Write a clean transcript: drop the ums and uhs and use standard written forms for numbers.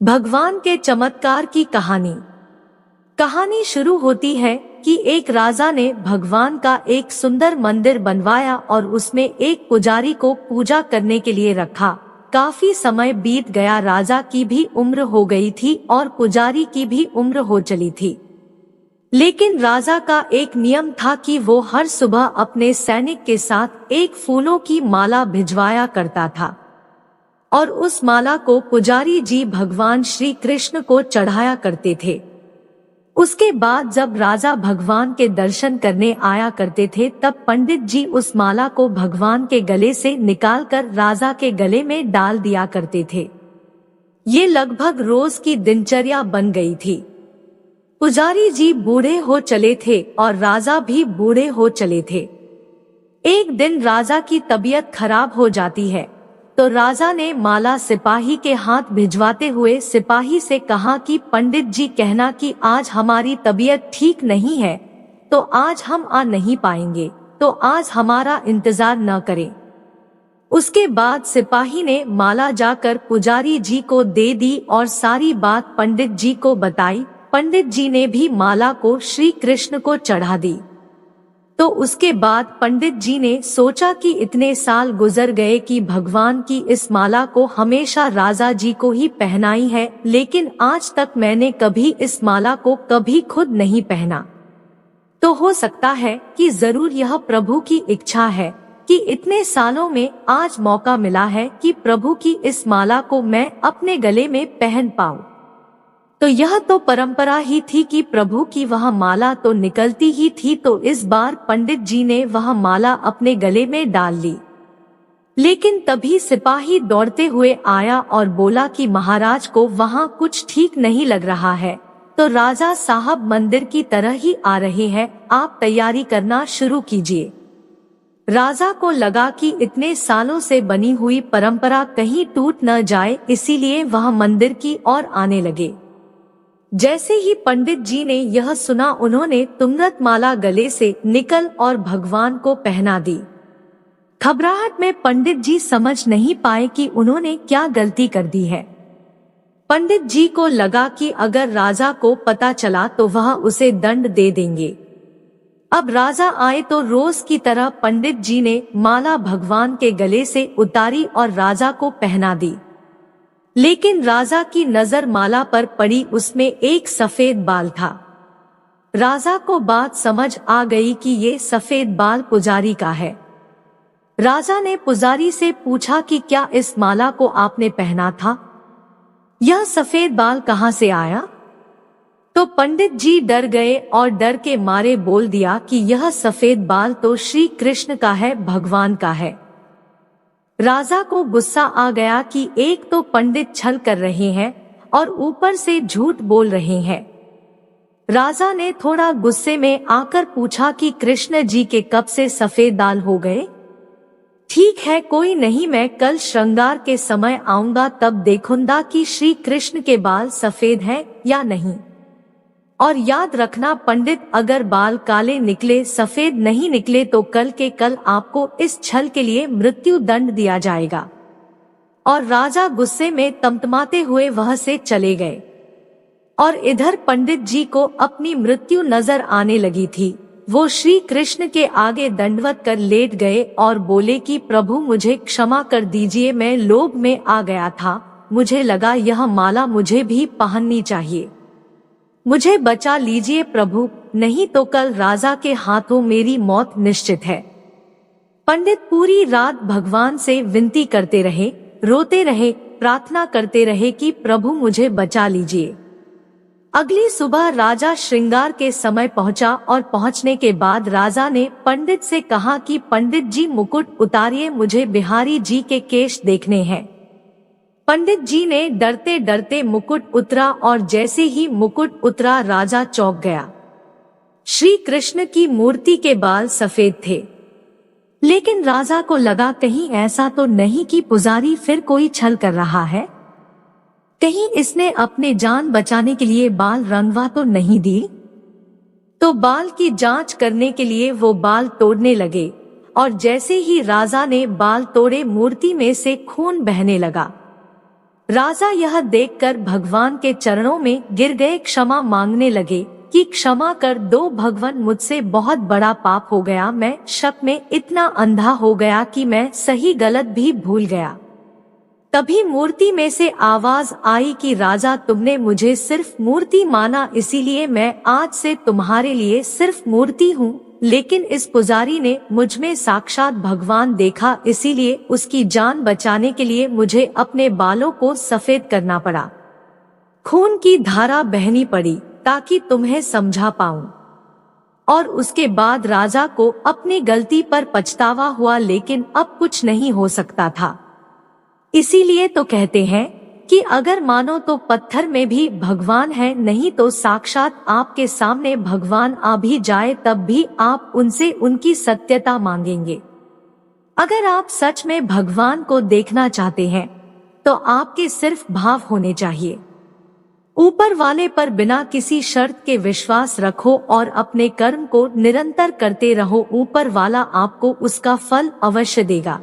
भगवान के चमत्कार की कहानी। कहानी शुरू होती है कि एक राजा ने भगवान का एक सुंदर मंदिर बनवाया और उसमें एक पुजारी को पूजा करने के लिए रखा। काफी समय बीत गया, राजा की भी उम्र हो गई थी और पुजारी की भी उम्र हो चली थी। लेकिन राजा का एक नियम था कि वो हर सुबह अपने सैनिक के साथ एक फूलों की माला भिजवाया करता था और उस माला को पुजारी जी भगवान श्री कृष्ण को चढ़ाया करते थे। उसके बाद जब राजा भगवान के दर्शन करने आया करते थे तब पंडित जी उस माला को भगवान के गले से निकालकर राजा के गले में डाल दिया करते थे। ये लगभग रोज की दिनचर्या बन गई थी। पुजारी जी बूढ़े हो चले थे और राजा भी बूढ़े हो चले थे। एक दिन राजा की तबीयत खराब हो जाती है तो राजा ने माला सिपाही के हाथ भिजवाते हुए सिपाही से कहा कि पंडित जी कहना कि आज हमारी तबीयत ठीक नहीं है तो आज हम आ नहीं पाएंगे, तो आज हमारा इंतजार न करें। उसके बाद सिपाही ने माला जाकर पुजारी जी को दे दी और सारी बात पंडित जी को बताई। पंडित जी ने भी माला को श्री कृष्ण को चढ़ा दी। तो उसके बाद पंडित जी ने सोचा कि इतने साल गुजर गए कि भगवान की इस माला को हमेशा राजा जी को ही पहनाई है, लेकिन आज तक मैंने कभी इस माला को कभी खुद नहीं पहना। तो हो सकता है कि जरूर यह प्रभु की इच्छा है कि इतने सालों में आज मौका मिला है कि प्रभु की इस माला को मैं अपने गले में पहन पाऊं। तो यह तो परंपरा ही थी कि प्रभु की वह माला तो निकलती ही थी, तो इस बार पंडित जी ने वह माला अपने गले में डाल ली। लेकिन तभी सिपाही दौड़ते हुए आया और बोला कि महाराज को वहाँ कुछ ठीक नहीं लग रहा है, तो राजा साहब मंदिर की तरह ही आ रहे हैं, आप तैयारी करना शुरू कीजिए। राजा को लगा कि इतने सालों से बनी हुई परंपरा कहीं टूट न जाए, इसीलिए वह मंदिर की ओर आने लगे। जैसे ही पंडित जी ने यह सुना उन्होंने तुरंत माला गले से निकल और भगवान को पहना दी। घबराहट में पंडित जी समझ नहीं पाए कि उन्होंने क्या गलती कर दी है। पंडित जी को लगा कि अगर राजा को पता चला तो वह उसे दंड दे देंगे। अब राजा आए तो रोज की तरह पंडित जी ने माला भगवान के गले से उतारी और राजा को पहना दी। लेकिन राजा की नजर माला पर पड़ी, उसमें एक सफेद बाल था। राजा को बात समझ आ गई कि ये सफेद बाल पुजारी का है। राजा ने पुजारी से पूछा कि क्या इस माला को आपने पहना था? यह सफेद बाल कहाँ से आया? तो पंडित जी डर गए और डर के मारे बोल दिया कि यह सफेद बाल तो श्री कृष्ण का है, भगवान का है। राजा को गुस्सा आ गया कि एक तो पंडित छल कर रहे हैं और ऊपर से झूठ बोल रहे हैं। राजा ने थोड़ा गुस्से में आकर पूछा कि कृष्ण जी के कब से सफेद बाल हो गए? ठीक है, कोई नहीं, मैं कल श्रृंगार के समय आऊंगा, तब देखूंगा कि श्री कृष्ण के बाल सफेद हैं या नहीं। और याद रखना पंडित, अगर बाल काले निकले, सफेद नहीं निकले तो कल के कल आपको इस छल के लिए मृत्यु दंड दिया जाएगा। और राजा गुस्से में तमतमाते हुए वह से चले गए। और इधर पंडित जी को अपनी मृत्यु नजर आने लगी थी। वो श्री कृष्ण के आगे दंडवत कर लेट गए और बोले कि प्रभु मुझे क्षमा कर दीजिए, मैं लोभ में आ गया था, मुझे लगा यह माला मुझे भी पहननी चाहिए, मुझे बचा लीजिए प्रभु, नहीं तो कल राजा के हाथों मेरी मौत निश्चित है। पंडित पूरी रात भगवान से विनती करते रहे, रोते रहे, प्रार्थना करते रहे कि प्रभु मुझे बचा लीजिए। अगली सुबह राजा श्रृंगार के समय पहुंचा और पहुंचने के बाद राजा ने पंडित से कहा कि पंडित जी मुकुट उतारिए, मुझे बिहारी जी के केश देखने हैं। पंडित जी ने डरते डरते मुकुट उतरा और जैसे ही मुकुट उतरा राजा चौंक गया। श्री कृष्ण की मूर्ति के बाल सफेद थे। लेकिन राजा को लगा कहीं ऐसा तो नहीं कि पुजारी फिर कोई छल कर रहा है, कहीं इसने अपने जान बचाने के लिए बाल रंगवा तो नहीं दी। तो बाल की जांच करने के लिए वो बाल तोड़ने लगे और जैसे ही राजा ने बाल तोड़े मूर्ति में से खून बहने लगा। राजा यह देखकर भगवान के चरणों में गिर गए, क्षमा मांगने लगे कि क्षमा कर दो भगवान, मुझसे बहुत बड़ा पाप हो गया, मैं शक में इतना अंधा हो गया कि मैं सही गलत भी भूल गया। तभी मूर्ति में से आवाज आई कि राजा, तुमने मुझे सिर्फ मूर्ति माना, इसीलिए मैं आज से तुम्हारे लिए सिर्फ मूर्ति हूँ। लेकिन इस पुजारी ने मुझ में साक्षात भगवान देखा, इसीलिए उसकी जान बचाने के लिए मुझे अपने बालों को सफेद करना पड़ा, खून की धारा बहनी पड़ी ताकि तुम्हें समझा पाऊं। और उसके बाद राजा को अपनी गलती पर पछतावा हुआ, लेकिन अब कुछ नहीं हो सकता था। इसीलिए तो कहते हैं कि अगर मानो तो पत्थर में भी भगवान है, नहीं तो साक्षात आपके सामने भगवान आ भी जाए तब भी आप उनसे उनकी सत्यता मांगेंगे। अगर आप सच में भगवान को देखना चाहते हैं तो आपके सिर्फ भाव होने चाहिए। ऊपर वाले पर बिना किसी शर्त के विश्वास रखो और अपने कर्म को निरंतर करते रहो, ऊपर वाला आपको उसका फल अवश्य देगा।